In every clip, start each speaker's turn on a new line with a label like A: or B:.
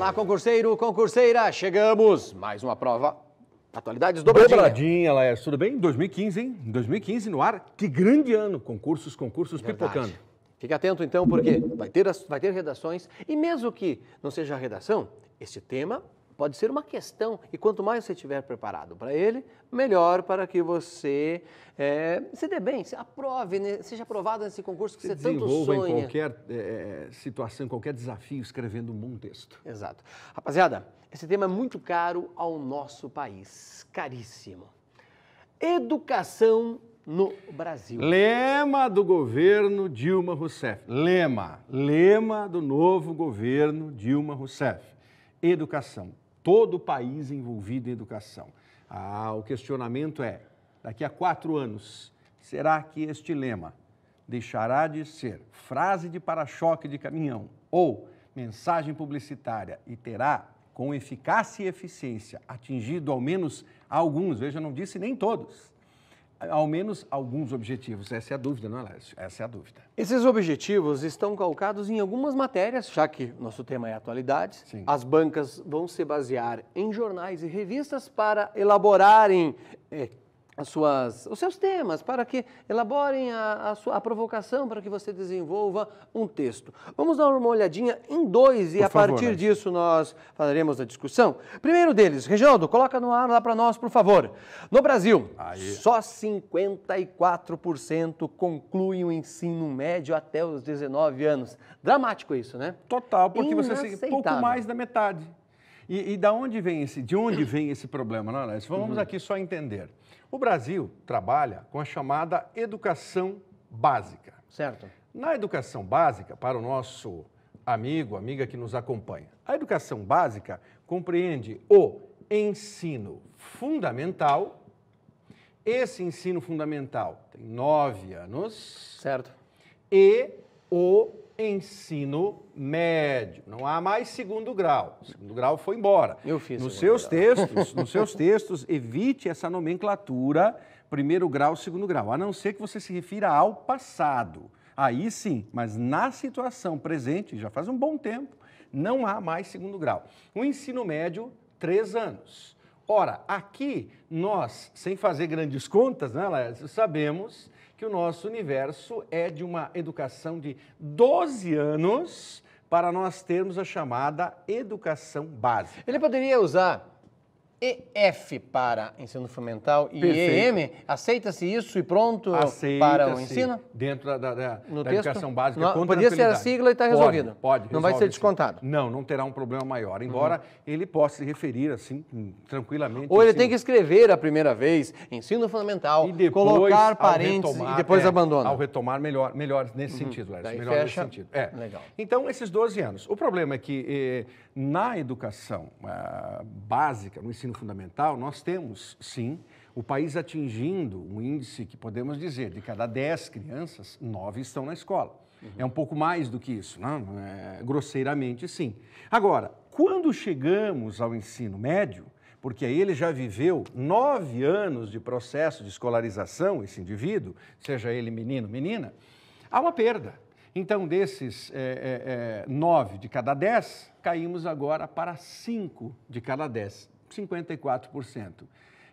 A: Olá, concurseiro, concurseira, chegamos! Mais uma prova. Atualidades dobradinha.
B: Dobradinha, Laércio, tudo bem? 2015, hein? 2015 no ar, que grande ano! Concursos pipocando.
A: Fique atento então, porque vai ter redações e mesmo que não seja a redação, este tema pode ser uma questão e quanto mais você estiver preparado para ele, melhor para que você se dê bem, se aprove, né? Seja aprovado nesse concurso que você tanto sonha.
B: Em qualquer situação, qualquer desafio, escrevendo um bom texto.
A: Exato. Rapaziada, esse tema é muito caro ao nosso país, caríssimo. Educação no Brasil.
B: Lema do governo Dilma Rousseff. Lema do novo governo Dilma Rousseff. Educação. Todo o país envolvido em educação. O questionamento é, daqui a 4 anos, será que este lema deixará de ser frase de para-choque de caminhão ou mensagem publicitária e terá, com eficácia e eficiência, atingido ao menos alguns, veja, não disse nem todos, ao menos alguns objetivos? Essa é a dúvida, não é, Lécio? Essa é a dúvida.
A: Esses objetivos estão calcados em algumas matérias, já que nosso tema é atualidades.
B: Sim.
A: As bancas vão se basear em jornais e revistas para elaborarem os seus temas, para que elaborem a provocação, para que você desenvolva um texto. Vamos dar uma olhadinha em 2 e a partir disso nós faremos a discussão. Primeiro deles, Reginaldo, coloca no ar lá para nós, por favor. No Brasil, só 54% concluem o ensino médio até os 19 anos. Dramático isso, né?
B: Total, porque você pouco mais da metade. E de onde vem esse problema, não é, Lécio? Vamos aqui só entender. O Brasil trabalha com a chamada educação básica.
A: Certo.
B: Na educação básica, para o nosso amiga que nos acompanha, a educação básica compreende o ensino fundamental. Esse ensino fundamental tem 9 anos.
A: Certo.
B: E o ensino médio. Não há mais segundo grau. O segundo grau foi embora.
A: Eu fiz
B: nos seus textos, evite essa nomenclatura primeiro grau, segundo grau, a não ser que você se refira ao passado. Aí sim, mas na situação presente, já faz um bom tempo, não há mais segundo grau. O ensino médio, 3 anos. Ora, aqui nós, sem fazer grandes contas, né, Lécio, sabemos que o nosso universo é de uma educação de 12 anos para nós termos a chamada educação básica.
A: Ele poderia usar EF para ensino fundamental e EM? Aceita-se isso e pronto para o ensino?
B: Dentro da educação básica.
A: Não, podia ser a sigla e está resolvido.
B: Pode.
A: Não vai ser descontado.
B: Não terá um problema maior, embora ele possa se referir assim, tranquilamente.
A: Ou ele tem que escrever a primeira vez, ensino fundamental,
B: e depois,
A: colocar parênteses e depois abandona.
B: Ao retomar, melhor nesse sentido, Lécio. Melhor nesse sentido.
A: Legal.
B: Então, esses 12 anos. O problema é que na educação básica, no ensino fundamental, nós temos, sim, o país atingindo um índice que podemos dizer, de cada 10 crianças, 9 estão na escola. É um pouco mais do que isso, não? Grosseiramente, sim. Agora, quando chegamos ao ensino médio, porque aí ele já viveu 9 anos de processo de escolarização, esse indivíduo, seja ele menino, menina, há uma perda. Então, desses 9 de cada 10, caímos agora para 5 de cada 10, 54%.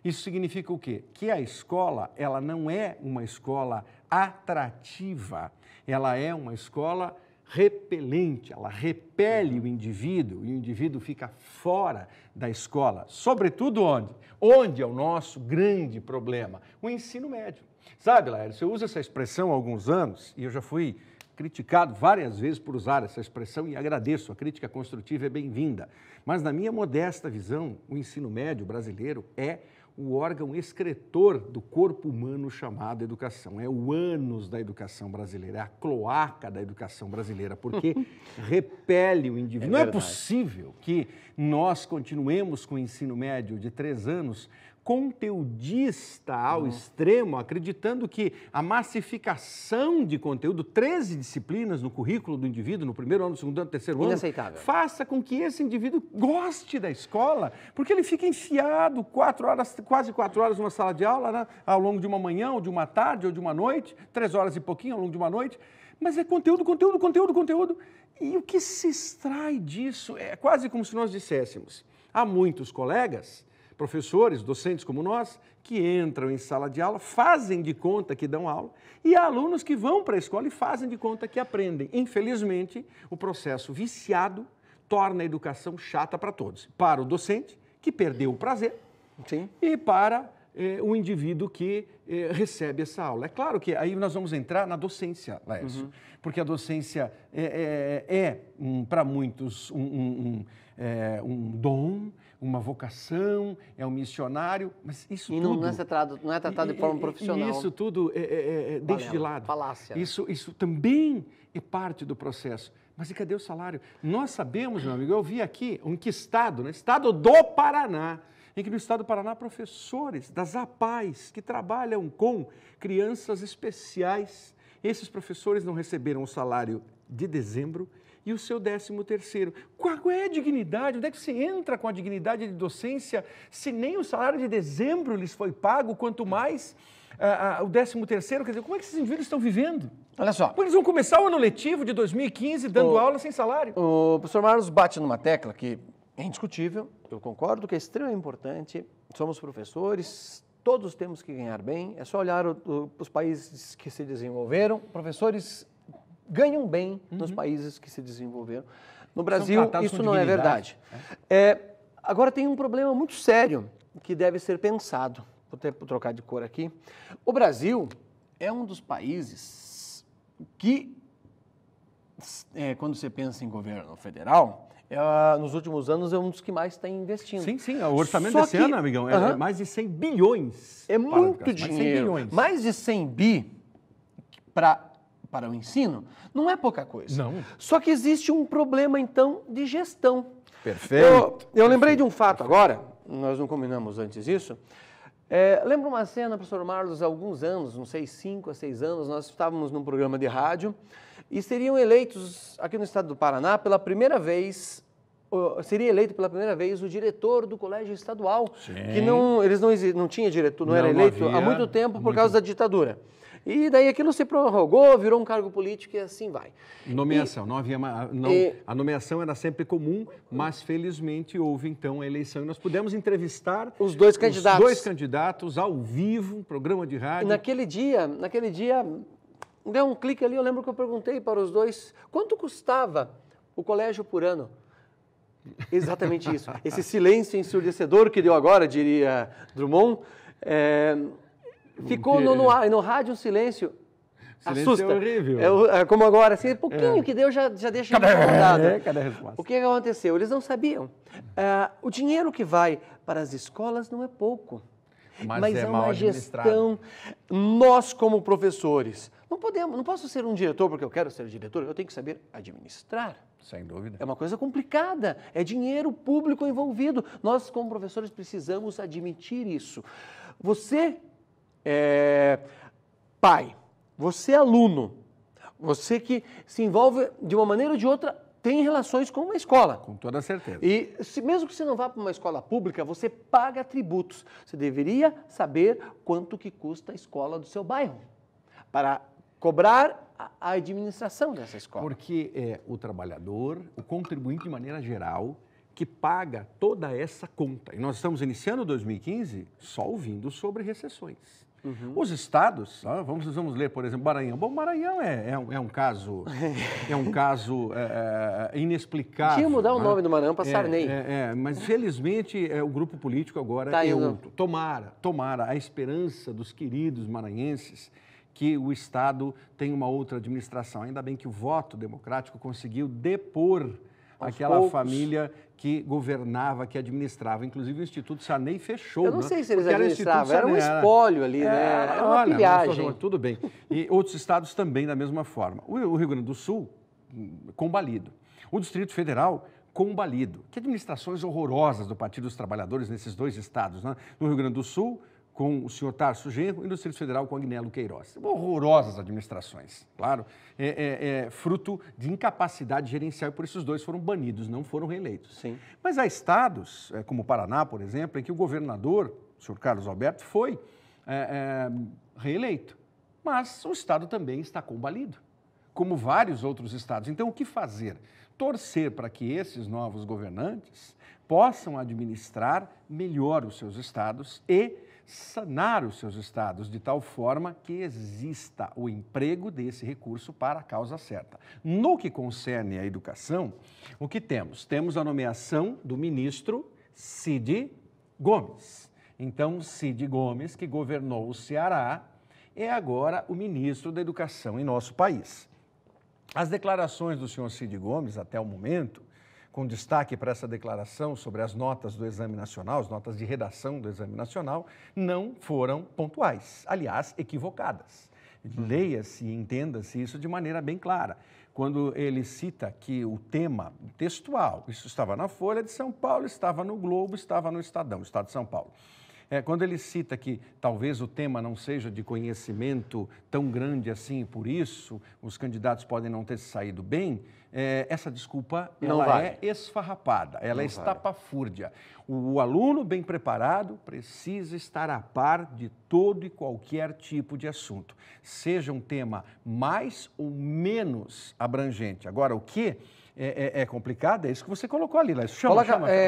B: Isso significa o quê? Que a escola, ela não é uma escola atrativa, ela é uma escola repelente, ela repele o indivíduo e o indivíduo fica fora da escola. Sobretudo onde? Onde é o nosso grande problema? O ensino médio. Sabe, Laércio, eu uso essa expressão há alguns anos e eu já fui criticado várias vezes por usar essa expressão e agradeço, a crítica construtiva é bem-vinda. Mas na minha modesta visão, o ensino médio brasileiro é o órgão excretor do corpo humano chamado educação. É o ânus da educação brasileira, é a cloaca da educação brasileira, porque repele o indivíduo. Não é possível que nós continuemos com o ensino médio de 3 anos conteudista ao extremo, acreditando que a massificação de conteúdo, 13 disciplinas no currículo do indivíduo, no primeiro ano, no segundo ano, no terceiro ano, faça com que esse indivíduo goste da escola, porque ele fica enfiado quase 4 horas numa sala de aula, né, ao longo de uma manhã, ou de uma tarde, ou de uma noite, 3 horas e pouquinho ao longo de uma noite, Mas é conteúdo, conteúdo, conteúdo, conteúdo. E o que se extrai disso é quase como se nós disséssemos. Há muitos colegas, professores, docentes como nós, que entram em sala de aula, fazem de conta que dão aula, e há alunos que vão para a escola e fazem de conta que aprendem. Infelizmente, o processo viciado torna a educação chata para todos. Para o docente, que perdeu o prazer,
A: Sim.
B: e para o indivíduo que recebe essa aula. É claro que aí nós vamos entrar na docência, Laércio, porque a docência para muitos, um dom, uma vocação, é um missionário, mas isso tudo...
A: Não é tratado de forma profissional.
B: E isso tudo deixa de lado.
A: Falácia.
B: Isso também é parte do processo. Mas e cadê o salário? Nós sabemos, meu amigo, eu vi aqui, em que estado? No estado do Paraná, em que no estado do Paraná, professores das APAES que trabalham com crianças especiais, esses professores não receberam o salário de dezembro e o seu 13º. Qual é a dignidade? Onde é que você entra com a dignidade de docência se nem o salário de dezembro lhes foi pago, quanto mais o 13º? Quer dizer, como é que esses indivíduos estão vivendo?
A: Olha só.
B: Eles vão começar o ano letivo de 2015 dando aula sem salário.
A: O professor Marlos bate numa tecla que é indiscutível, eu concordo que é extremamente importante, somos professores, todos temos que ganhar bem, é só olhar os países que se desenvolveram, professores ganham bem nos países que se desenvolveram. No Brasil, isso não é verdade. Agora tem um problema muito sério que deve ser pensado, vou trocar de cor aqui. O Brasil é um dos países que, quando você pensa em governo federal, nos últimos anos é um dos que mais está investindo.
B: Sim, o orçamento desse ano, amigão, é mais de 100 bilhões.
A: É muito dinheiro. Mais de 100 bi para o ensino não é pouca coisa.
B: Não.
A: Só que existe um problema, então, de gestão.
B: Perfeito.
A: Eu lembrei de um fato agora, nós não combinamos antes disso. Lembro uma cena, professor Marlos, há alguns anos, não sei, 5 a 6 anos, nós estávamos num programa de rádio e seriam eleitos, aqui no estado do Paraná, pela primeira vez, seria eleito pela primeira vez o diretor do colégio estadual,
B: Sim.
A: que eles não tinha diretor, não era eleito há muito tempo por causa da ditadura. E daí aquilo se prorrogou, virou um cargo político e assim vai.
B: Nomeação, a nomeação era sempre comum, mas felizmente houve então a eleição e nós pudemos entrevistar
A: os dois candidatos
B: ao vivo, um programa de rádio.
A: E naquele dia, deu um clique ali, eu lembro que eu perguntei para os dois, quanto custava o colégio por ano? Exatamente isso. Esse silêncio ensurdecedor que deu agora, diria Drummond, ficou no rádio um silêncio. Assusta.
B: É horrível.
A: Como agora, assim, pouquinho que deu já deixa incomodado.
B: Cadê a resposta?
A: O que aconteceu? Eles não sabiam. O dinheiro que vai para as escolas não é pouco. Mas é uma gestão. Nós, como professores, não posso ser um diretor porque eu quero ser diretor, eu tenho que saber administrar.
B: Sem dúvida.
A: É uma coisa complicada, é dinheiro público envolvido. Nós, como professores, precisamos admitir isso. Você pai, você aluno, você que se envolve de uma maneira ou de outra, tem relações com uma escola.
B: Com toda certeza.
A: E mesmo que você não vá para uma escola pública, você paga tributos. Você deveria saber quanto que custa a escola do seu bairro para cobrar a administração dessa escola.
B: Porque é o trabalhador, o contribuinte de maneira geral, que paga toda essa conta. E nós estamos iniciando 2015 só ouvindo sobre recessões. Os estados, vamos ler, por exemplo, Maranhão. Bom, Maranhão é um caso inexplicável.
A: Tinha que mudar o nome do Maranhão para Sarney.
B: Mas felizmente o grupo político agora tomara a esperança dos queridos maranhenses que o Estado tem uma outra administração. Ainda bem que o voto democrático conseguiu depor aquela família que governava, que administrava. Inclusive, o Instituto Sarney fechou.
A: Eu não sei se eles administravam, era um espólio ali, né? Era uma pilhagem.
B: Tudo bem. E outros estados também da mesma forma. O Rio Grande do Sul, combalido. O Distrito Federal, combalido. Que administrações horrorosas do Partido dos Trabalhadores nesses dois estados, né? No Rio Grande do Sul, com o senhor Tarso Genro, e no Distrito Federal com Agnello Queiroz. Horrorosas administrações, claro, fruto de incapacidade gerencial, e por isso os dois foram banidos, não foram reeleitos.
A: Sim.
B: Mas há estados, como o Paraná, por exemplo, em que o governador, o senhor Carlos Alberto, foi reeleito, mas o estado também está combalido. como vários outros estados. Então, o que fazer? Torcer para que esses novos governantes possam administrar melhor os seus estados e sanar os seus estados de tal forma que exista o emprego desse recurso para a causa certa. No que concerne à educação, o que temos? Temos a nomeação do ministro Cid Gomes. Então, Cid Gomes, que governou o Ceará, é agora o ministro da Educação em nosso país. As declarações do senhor Cid Gomes, até o momento, com destaque para essa declaração sobre as notas do Exame Nacional, as notas de redação do Exame Nacional, não foram pontuais, aliás, equivocadas. Leia-se e entenda-se isso de maneira bem clara. Quando ele cita que o tema textual, isso estava na Folha de São Paulo, estava no Globo, estava no Estadão, Estado de São Paulo. Quando ele cita que talvez o tema não seja de conhecimento tão grande assim, por isso os candidatos podem não ter saído bem, essa desculpa ela é esfarrapada, ela é estapafúrdia. O aluno bem preparado precisa estar a par de todo e qualquer tipo de assunto, seja um tema mais ou menos abrangente. Agora, o que é complicado é isso que você colocou ali.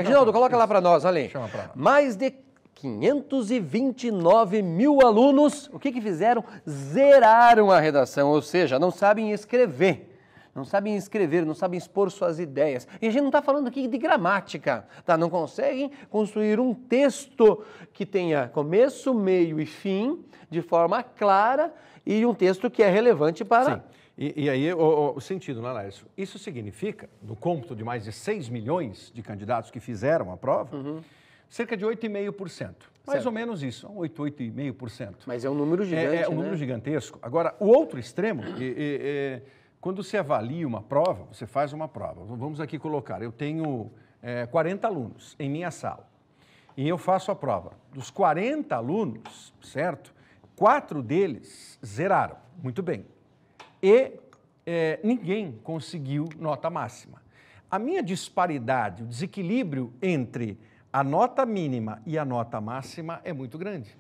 A: Ginaldo, coloca lá para nós, ali. Mais de 529 mil alunos, o que fizeram? Zeraram a redação, ou seja, não sabem escrever. Não sabem escrever, não sabem expor suas ideias. E a gente não está falando aqui de gramática, tá? Não conseguem construir um texto que tenha começo, meio e fim, de forma clara, e um texto que é relevante para...
B: Sim. E aí, o sentido, né, Laércio? Isso significa, no cômputo de mais de 6 milhões de candidatos que fizeram a prova, cerca de 8,5%. Mais ou menos isso, 8,5%.
A: Mas é um número gigante,
B: É um número gigantesco. Agora, o outro extremo, quando você avalia uma prova, você faz uma prova. Vamos aqui colocar, eu tenho 40 alunos em minha sala e eu faço a prova. Dos 40 alunos, certo? 4 deles zeraram, muito bem. E ninguém conseguiu nota máxima. A minha disparidade, o desequilíbrio entre a nota mínima e a nota máxima é muito grande.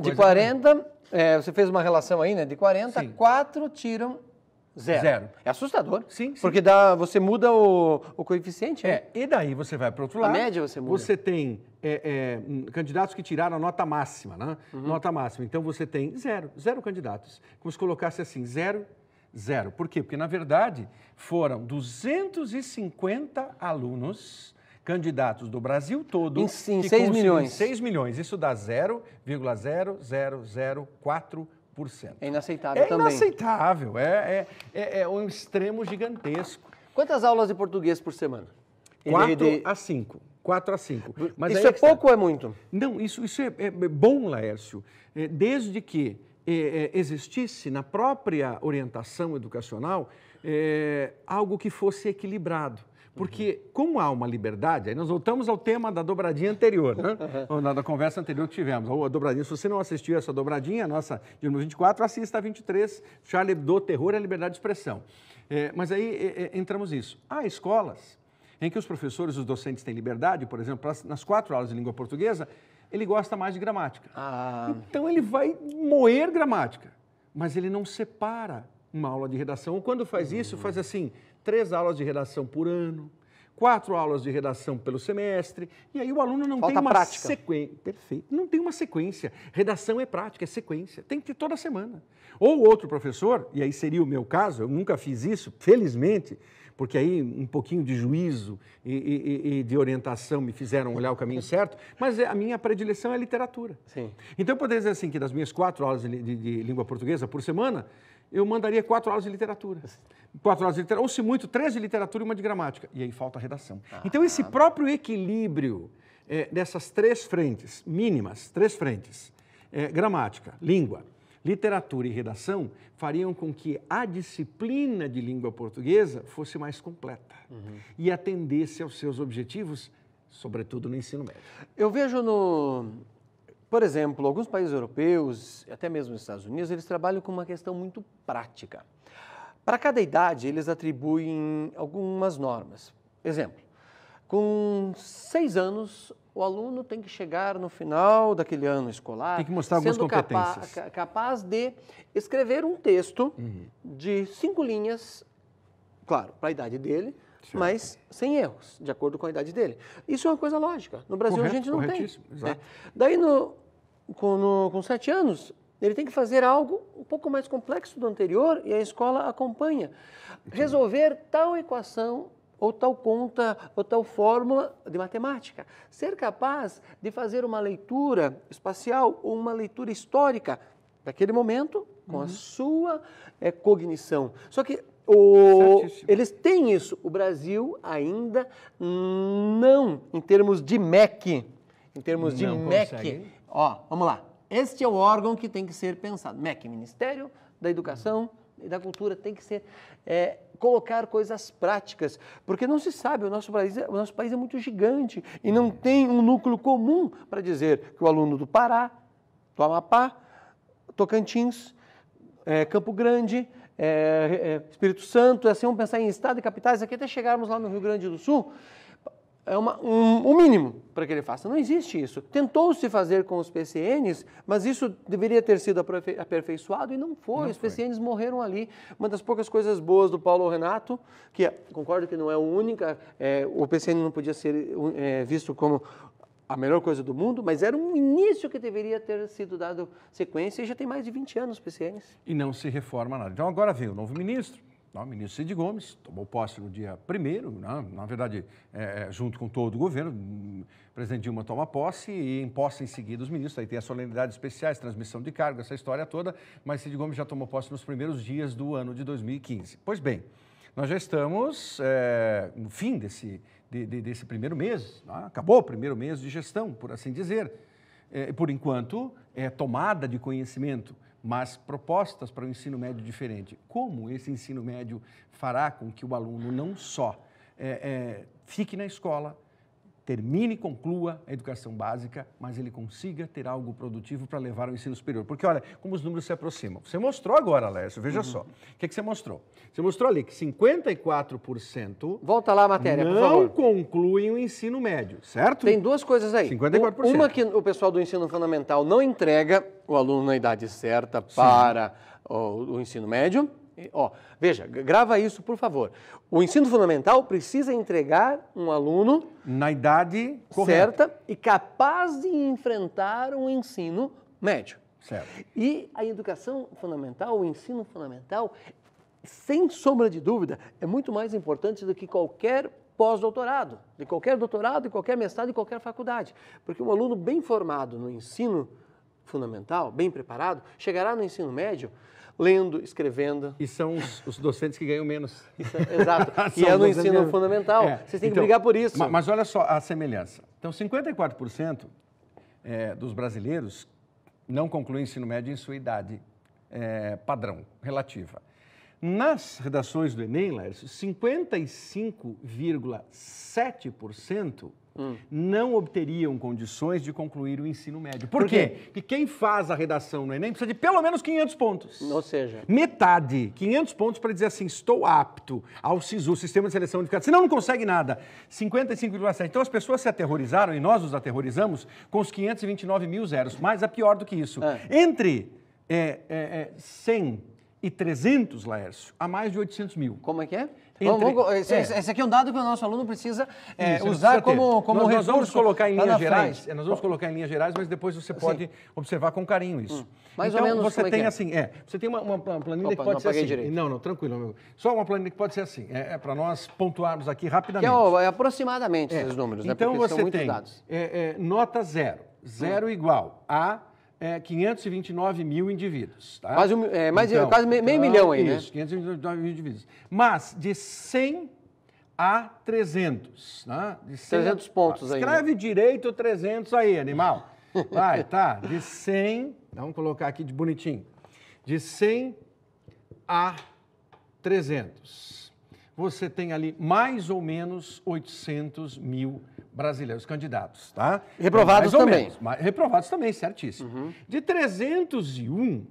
A: De 40, você fez uma relação aí, né? De 40, sim. 4 tiram zero. É assustador.
B: Sim.
A: Porque você muda o coeficiente.
B: E daí você vai para o outro lado.
A: A média você muda.
B: Você tem candidatos que tiraram a nota máxima, né? Nota máxima. Então você tem zero candidatos. Como se colocasse assim, zero. Por quê? Porque, na verdade, foram 250 alunos candidatos do Brasil todo.
A: Em 6 milhões.
B: 6 milhões. Isso dá 0,0004%.
A: É inaceitável também.
B: É inaceitável. É um extremo gigantesco.
A: Quantas aulas de português por semana?
B: 4 a 5. 4 a 5.
A: Mas isso é pouco ou é muito?
B: Não, isso é bom, Laércio, desde que existisse na própria orientação educacional algo que fosse equilibrado. Porque, como há uma liberdade, aí nós voltamos ao tema da dobradinha anterior, né? Da conversa anterior que tivemos. A dobradinha, se você não assistiu essa dobradinha, a nossa de número 24, assista a 23, Charlie Hebdo, Terror e a Liberdade de Expressão. Mas aí entramos nisso. Há escolas em que os professores, os docentes têm liberdade, por exemplo, nas 4 aulas de língua portuguesa, ele gosta mais de gramática. Então, ele vai moer gramática, mas ele não separa uma aula de redação. Ou quando faz isso, faz assim, 3 aulas de redação por ano, 4 aulas de redação pelo semestre, e aí o aluno não tem uma sequência. Perfeito, não tem uma sequência. Redação é prática, é sequência, tem que ter toda semana. Ou outro professor, e aí seria o meu caso, eu nunca fiz isso, felizmente, porque aí um pouquinho de juízo e de orientação me fizeram olhar o caminho certo, mas a minha predileção é a literatura.
A: Sim.
B: Então, eu poderia dizer assim, que das minhas 4 aulas de língua portuguesa por semana, eu mandaria 4 aulas de literatura. 4 aulas de literatura, ou se muito, 3 de literatura e 1 de gramática. E aí falta a redação. Então, esse próprio equilíbrio dessas 3 frentes, mínimas, 3 frentes, gramática, língua, literatura e redação, fariam com que a disciplina de língua portuguesa fosse mais completa e atendesse aos seus objetivos, sobretudo no ensino médio.
A: Eu vejo por exemplo, alguns países europeus, até mesmo nos Estados Unidos, eles trabalham com uma questão muito prática. Para cada idade, eles atribuem algumas normas. Exemplo, com 6 anos, o aluno tem que chegar no final daquele ano escolar...
B: Tem que mostrar algumas competências.
A: Capaz de escrever um texto de 5 linhas, claro, para a idade dele, certo, mas sem erros, de acordo com a idade dele. Isso é uma coisa lógica. No Brasil a gente não tem. Exato. Daí, com 7 anos, ele tem que fazer algo um pouco mais complexo do anterior e a escola acompanha. Resolver tal equação, ou tal conta, ou tal fórmula de matemática. Ser capaz de fazer uma leitura espacial ou uma leitura histórica daquele momento, com a sua cognição. Só que eles têm isso. O Brasil ainda não, em termos de MEC. Em termos de MEC. Ó, vamos lá. Este é o órgão que tem que ser pensado. MEC, Ministério da Educação e da Cultura, tem que ser colocar coisas práticas, porque não se sabe, o nosso país é muito gigante e não tem um núcleo comum para dizer que o aluno do Pará, do Amapá, Tocantins, Campo Grande, Espírito Santo, assim, vamos pensar em estado e capitais, aqui até chegarmos lá no Rio Grande do Sul, é o mínimo para que ele faça. Não existe isso. Tentou-se fazer com os PCNs, mas isso deveria ter sido aperfeiçoado e não foi. Os PCNs morreram ali. Uma das poucas coisas boas do Paulo Renato, que concordo que não é a única, o PCN não podia ser visto como a melhor coisa do mundo, mas era um início que deveria ter sido dado sequência e já tem mais de 20 anos os PCNs.
B: E não se reforma nada. Então agora veio o novo ministro. O ministro Cid Gomes tomou posse no dia 1º, na verdade, junto com todo o governo, o presidente Dilma toma posse e em posse em seguida os ministros, aí tem as solenidades especiais, transmissão de cargo, essa história toda, mas Cid Gomes já tomou posse nos primeiros dias do ano de 2015. Pois bem, nós já estamos no fim desse primeiro mês, acabou o primeiro mês de gestão, por assim dizer. Por enquanto, tomada de conhecimento, mas propostas para o ensino médio diferente. Como esse ensino médio fará com que o aluno não só fique na escola, termine e conclua a educação básica, mas ele consiga ter algo produtivo para levar ao ensino superior. Porque, olha, como os números se aproximam. Você mostrou agora, Laércio, veja só. O que você mostrou? Você mostrou ali que 54%...
A: Volta lá a matéria, por favor.
B: Não concluem o ensino médio, certo?
A: Tem duas coisas aí.
B: 54%.
A: Uma que o pessoal do ensino fundamental não entrega o aluno na idade certa para o ensino médio. Veja, grava isso, por favor. O ensino fundamental precisa entregar um aluno
B: na idade
A: certa e capaz de enfrentar um ensino médio.
B: Certo.
A: E a educação fundamental, o ensino fundamental, sem sombra de dúvida, é muito mais importante do que qualquer pós-doutorado, de qualquer doutorado, de qualquer mestrado, de qualquer faculdade. Porque um aluno bem formado no ensino fundamental, bem preparado, chegará no ensino médio lendo, escrevendo.
B: E são os docentes que ganham menos.
A: Exato, que é no ensino fundamental. Vocês têm que brigar por isso.
B: Mas olha só a semelhança. Então, 54% dos brasileiros não concluem ensino médio em sua idade padrão, relativa. Nas redações do Enem, Laércio, 55,7% não obteriam condições de concluir o ensino médio. Por quê? Porque quem faz a redação no Enem precisa de pelo menos 500 pontos.
A: Ou seja...
B: metade, 500 pontos para dizer assim, estou apto ao SISU, Sistema de Seleção Unificado. Senão não consegue nada. 55,7%. Então as pessoas se aterrorizaram e nós os aterrorizamos com os 529 mil zeros. Mas é pior do que isso. Entre 100 e 300, Laércio, a mais de 800 mil.
A: Como é que é? Esse aqui é um dado que o nosso aluno precisa usar como
B: nós
A: recurso.
B: Vamos colocar em linhas gerais. Nós vamos colocar em linhas gerais, mas depois você pode observar com carinho isso.
A: Mais ou menos
B: você tem
A: como
B: assim, você tem uma planilha que pode ser assim.
A: Direito.
B: Não, tranquilo, amigo. Só uma planilha que pode ser assim. Para nós pontuarmos aqui rapidamente.
A: Que é aproximadamente esses números, né?
B: Então
A: porque
B: você
A: são muitos
B: tem
A: dados.
B: Nota zero. Zero igual a 529 mil indivíduos. Tá?
A: Quase meio milhão aí, né?
B: Isso, 529 mil indivíduos. Mas de 100 a 300. Né? De
A: 300 pontos aí.
B: Escreve direito 300 aí, animal. Vai, tá. De 100, vamos colocar aqui de bonitinho. De 100 a 300. Você tem ali mais ou menos 800 mil brasileiros candidatos, tá?
A: Reprovados também.
B: Reprovados também, certíssimo. De 301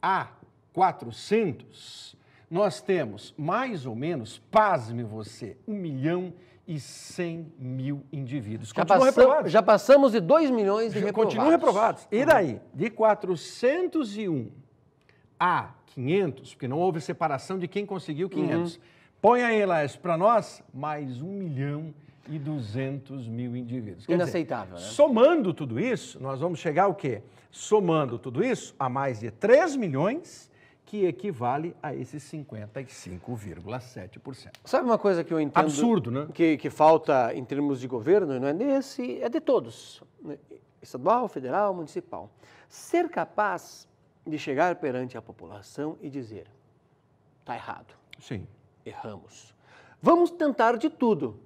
B: a 400, nós temos mais ou menos, pasme você, 1,5 100 mil indivíduos.
A: Já passamos de 2 milhões de reprovados.
B: Continuam reprovados. E daí, de 401 a 500, porque não houve separação de quem conseguiu 500, põe aí, Laércio, para nós, mais 1.200.000 indivíduos. Quer
A: Inaceitável,
B: dizer,
A: né?
B: somando tudo isso, nós vamos chegar ao quê? Somando tudo isso a mais de 3 milhões, que equivale a esses 55,7%.
A: Sabe uma coisa que eu entendo?
B: Absurdo, né?
A: Que falta em termos de governo, não é desse, é de todos. Estadual, federal, municipal. Ser capaz de chegar perante a população e dizer, está errado.
B: Sim.
A: Erramos. Vamos tentar de tudo.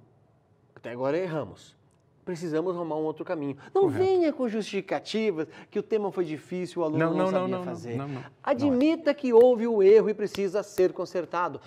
A: Até agora erramos. Precisamos arrumar um outro caminho. Não
B: Correto.
A: venha com justificativas que o tema foi difícil, o aluno não sabia fazer.
B: Não.
A: Admita que houve o erro e precisa ser consertado.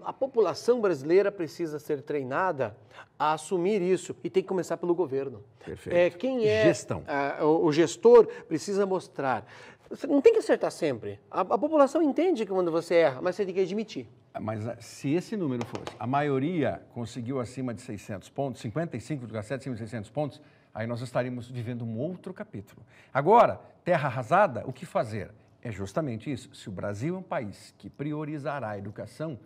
A: A população brasileira precisa ser treinada a assumir isso e tem que começar pelo governo.
B: Perfeito.
A: Quem é
B: Gestão.
A: O gestor precisa mostrar. Você não tem que acertar sempre. A população entende que quando você erra, mas você tem que admitir.
B: Mas se esse número fosse, a maioria conseguiu acima de 600 pontos, 55,7 acima de 600 pontos, aí nós estaríamos vivendo um outro capítulo. Agora, terra arrasada, o que fazer? É justamente isso. Se o Brasil é um país que priorizará a educação,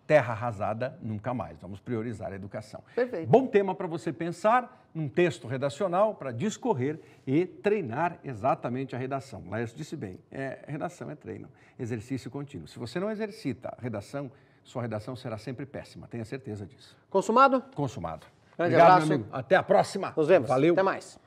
B: terra arrasada nunca mais. Vamos priorizar a educação.
A: Perfeito.
B: Bom tema para você pensar num texto redacional para discorrer e treinar exatamente a redação. Laércio disse bem, redação é treino, exercício contínuo. Se você não exercita a redação, sua redação será sempre péssima, tenha certeza disso.
A: Consumado?
B: Consumado.
A: Grande
B: Obrigado,
A: abraço.
B: meu amigo. Até a próxima.
A: Nos vemos.
B: Valeu.
A: Até mais.